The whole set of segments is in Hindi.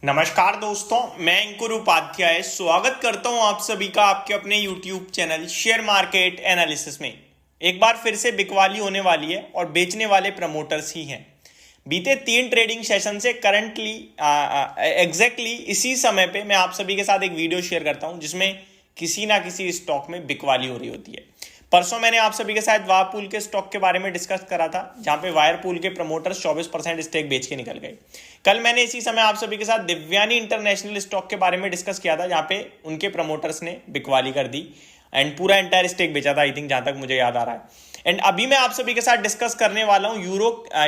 नमस्कार दोस्तों, मैं अंकुर उपाध्याय स्वागत करता हूं आप सभी का आपके अपने YouTube channel share market analysis में। एक बार फिर से बिकवाली होने वाली है और बेचने वाले प्रमोटर्स ही हैं। बीते 3 ट्रेडिंग सेशन से करंटली एग्जैक्टली इसी समय पे मैं आप सभी के साथ एक वीडियो शेयर करता हूं जिसमें किसी ना किसी स्टॉक में बिकवाली हो रही होती है। परसों मैंने आप सभी के साथ वायरपूल के स्टॉक के बारे में डिस्कस करा था, जहां पे वायरपूल के प्रमोटर्स 24% स्टेक बेच के निकल गए। कल मैंने इसी समय आप सभी के साथ दिव्यानी इंटरनेशनल स्टॉक के बारे में डिस्कस किया था, जहां पे उनके प्रमोटर्स ने बिकवाली कर दी एंड पूरा एंटायर स्टेक बेचा था, आई थिंक, जहां तक मुझे याद आ रहा है। एंड अभी मैं आप सभी के साथ डिस्कस करने वाला हूं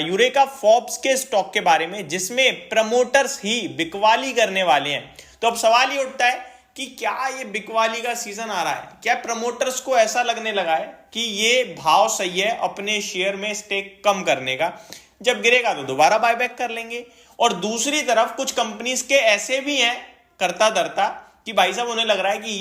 यूरेका फॉर्ब्स के स्टॉक के बारे में, जिसमें प्रमोटर्स ही बिकवाली करने वाले हैं। तो अब सवाल ये उठता है कि क्या ये बिकवाली का सीजन आ रहा है? क्या प्रमोटर्स को ऐसा लगने लगा है कि ये भाव सही है अपने शेयर में स्टेक कम करने का, जब गिरेगा तो दोबारा बायबैक कर लेंगे? और दूसरी तरफ कुछ कंपनीज के ऐसे भी हैं करता धरता कि भाई साहब उन्हें लग रहा है कि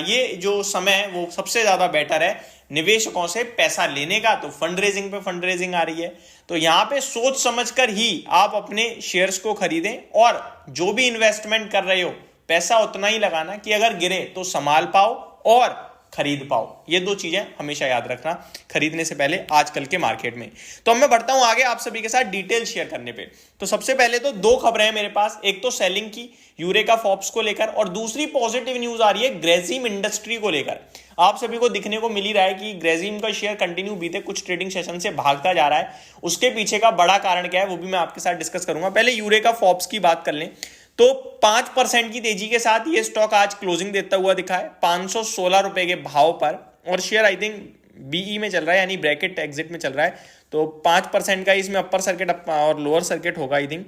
ये जो समय है वो सबसे ज्यादा बेटर है निवेशकों से पैसा लेने का, तो फंड रेजिंग पे फंड रेजिंग आ रही है। तो यहां पे सोच समझकर ही आप अपने शेयर्स को खरीदें और जो भी इन्वेस्टमेंट कर रहे हो पैसा उतना ही लगाना कि अगर गिरे तो संभाल पाओ और खरीद पाओ। ये 2 चीजें हमेशा याद रखना खरीदने से पहले आजकल के मार्केट में। तो अब मैं बढ़ता हूं आगे आप सभी के साथ डिटेल शेयर करने पे। तो सबसे पहले तो 2 खबरें हैं मेरे पास, एक तो सेलिंग की यूरेका फॉर्ब्स को लेकर और दूसरी पॉजिटिव न्यूज आ रही है ग्रेजिम इंडस्ट्री को लेकर। आप सभी को दिखने को मिल ही रहा है कि ग्रेजिम का शेयर कंटिन्यू बीते कुछ ट्रेडिंग सेशन से भागता जा रहा है। उसके पीछे का बड़ा कारण क्या है वो भी मैं आपके साथ डिस्कस करूंगा। पहले यूरेका फॉर्ब्स की बात कर लें तो 5% की तेजी के साथ ये स्टॉक आज क्लोजिंग देता हुआ दिखा है 516 रुपए के भाव पर, और शेयर आई थिंक बीई में चल रहा है, यानी ब्रैकेट एग्जिट में चल रहा है। तो 5% का इसमें अपर सर्किट और लोअर सर्किट होगा, आई थिंक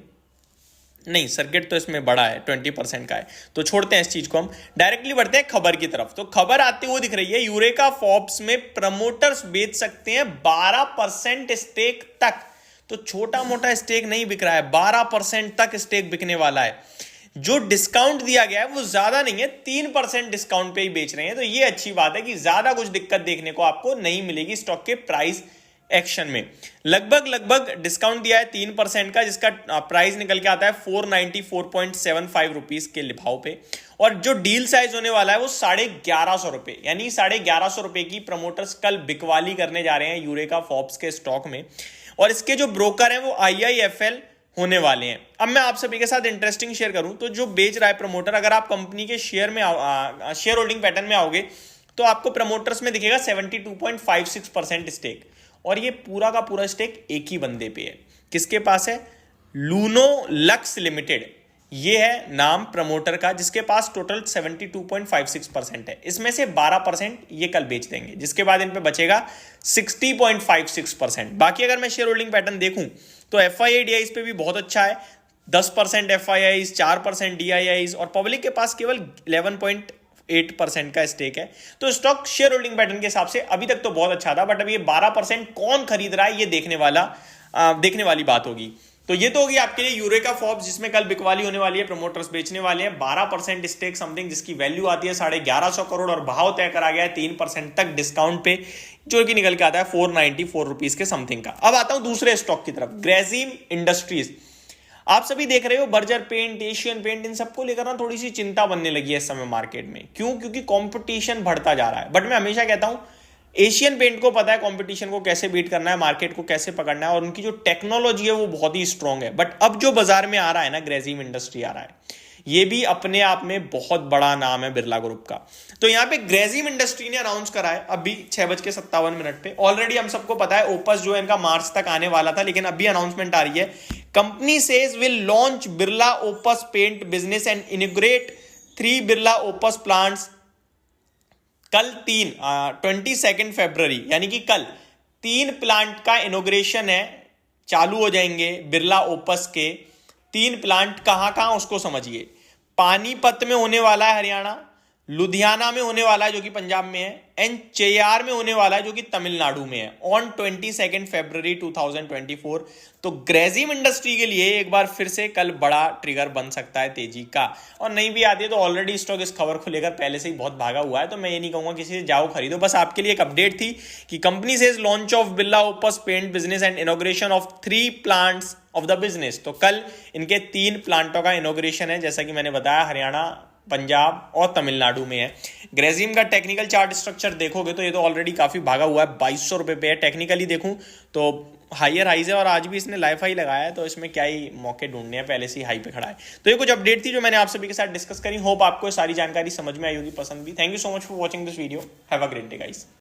नहीं, सर्किट तो इसमें बड़ा है, 20% का है। तो छोड़ते हैं इस चीज को, हम डायरेक्टली बढ़ते हैं खबर की तरफ। तो खबर आते हुए दिख रही है यूरेका फॉर्ब्स में प्रमोटर्स बेच सकते हैं 12% स्टेक तक। तो छोटा मोटा स्टेक नहीं बिक रहा है, 12% तक स्टेक बिकने वाला है। जो डिस्काउंट दिया गया है वो ज्यादा नहीं है, 3% डिस्काउंट पे ही बेच रहे हैं। तो ये अच्छी बात है कि ज्यादा कुछ दिक्कत देखने को आपको नहीं मिलेगी स्टॉक के प्राइस एक्शन में। लगभग डिस्काउंट दिया है 3% का, जिसका प्राइस निकल के आता है 494.75 रुपीज के भाव पे। और जो डील साइज होने वाला है वो 1150 रुपए, यानी 1150 रुपए की प्रमोटर्स कल बिकवाली करने जा रहे हैं यूरेका फॉर्ब्स के स्टॉक में। और इसके जो ब्रोकर हैं वो IIFL होने वाले हैं। अब मैं आप सभी के साथ इंटरेस्टिंग शेयर करूं तो जो बेच रहा है प्रमोटर, अगर आप कंपनी के शेयर में शेयर होल्डिंग पैटर्न में आओगे तो आपको प्रमोटर्स में दिखेगा 72.56% स्टेक, और ये पूरा का पूरा स्टेक एक ही बंदे पे है। किसके पास है? लूनो लक्स लिमिटेड, ये है नाम प्रमोटर का, जिसके पास टोटल 72.56% है। इसमें से 12% ये कल बेच देंगे, जिसके बाद इन पे बचेगा 60.56%। बाकी अगर मैं शेयर होल्डिंग पैटर्न देखूं तो FII पे भी बहुत अच्छा है, 10% FII, 4% DII, और पब्लिक के पास केवल 11.8% का स्टेक है। तो स्टॉक शेयर होल्डिंग पैटर्न के हिसाब से अभी तक तो बहुत अच्छा था, बट अब ये 12% कौन खरीद रहा है ये देखने वाली बात होगी। तो ये तो होगी आपके लिए यूरेका फॉर्ब्स, जिसमें कल बिकवाली होने वाली है, प्रमोटर्स बेचने वाले हैं 12% स्टेक समथिंग, जिसकी वैल्यू आती है 1150 करोड़, और भाव तय करा गया है 3% तक डिस्काउंट पे, जो कि निकल के आता है 494 रुपीज के समथिंग का। अब आता हूं दूसरे स्टॉक की तरफ, ग्रेजिम इंडस्ट्रीज। आप सभी देख रहे हो बर्जर पेंट, एशियन पेंट, इन सबको लेकर ना थोड़ी सी चिंता बनने लगी है इस समय मार्केट में। क्यों? क्योंकि कंपटीशन बढ़ता जा रहा है। बट मैं हमेशा कहता हूं एशियन पेंट को पता है कंपटीशन को कैसे बीट करना है, मार्केट को कैसे पकड़ना है, और उनकी जो टेक्नोलॉजी है वो बहुत ही स्ट्रांग है। बट अब जो बाजार में आ रहा है ना, ग्रेजिम इंडस्ट्री आ रहा है, ये भी अपने आप में बहुत बड़ा नाम है बिरला ग्रुप का। तो यहां पे ग्रेजिम इंडस्ट्री ने अनाउंस करा है अभी 6:57 पे। ऑलरेडी हम सबको पता है ओपस जो है इनका मार्च तक आने वाला था, लेकिन अभी अनाउंसमेंट आ रही है, company says will launch Birla Opus paint business and inaugurate 3 Birla Opus plants. कल 22 फरवरी, यानी कि कल 3 प्लांट का इनोग्रेशन है, चालू हो जाएंगे बिरला ओपस के 3 प्लांट। कहां उसको समझिए, पानीपत में होने वाला है हरियाणा, लुधियाना में होने वाला है जो कि पंजाब में है, एंड चेयार में होने वाला है जो कि तमिलनाडु में है ऑन 22 फरवरी 2024। तो ग्रेजिम इंडस्ट्री के लिए एक बार फिर से कल बड़ा ट्रिगर बन सकता है तेजी का, और नहीं भी आती है तो ऑलरेडी स्टॉक इस खबर को लेकर पहले से ही बहुत भागा हुआ है। तो मैं ये नहीं कहूंगा किसी से जाओ खरीदो, बस आपके लिए एक अपडेट थी कि company says launch of Birla Opus paint business and inauguration of 3 plants of the business. तो कल इनके 3 प्लांटों का इनॉग्रेशन है, जैसा कि मैंने बताया, हरियाणा, पंजाब और तमिलनाडु में है। ग्रेजिम का टेक्निकल चार्ट स्ट्रक्चर देखोगे तो ये तो ऑलरेडी काफी भागा हुआ है, 2200 रुपए पे है। टेक्निकली देखूं तो हाइयर हाइज है और आज भी इसने लाइफ हाई लगाया है, तो इसमें क्या ही मौके ढूंढने हैं, पहले से ही हाई पे खड़ा है। तो ये कुछ अपडेट थी जो मैंने आप सभी के साथ डिस्कस करी। होप आपको सारी जानकारी समझ में आई होगी, पसंद भी। Thank you so much for watching this video. Have a great day guys.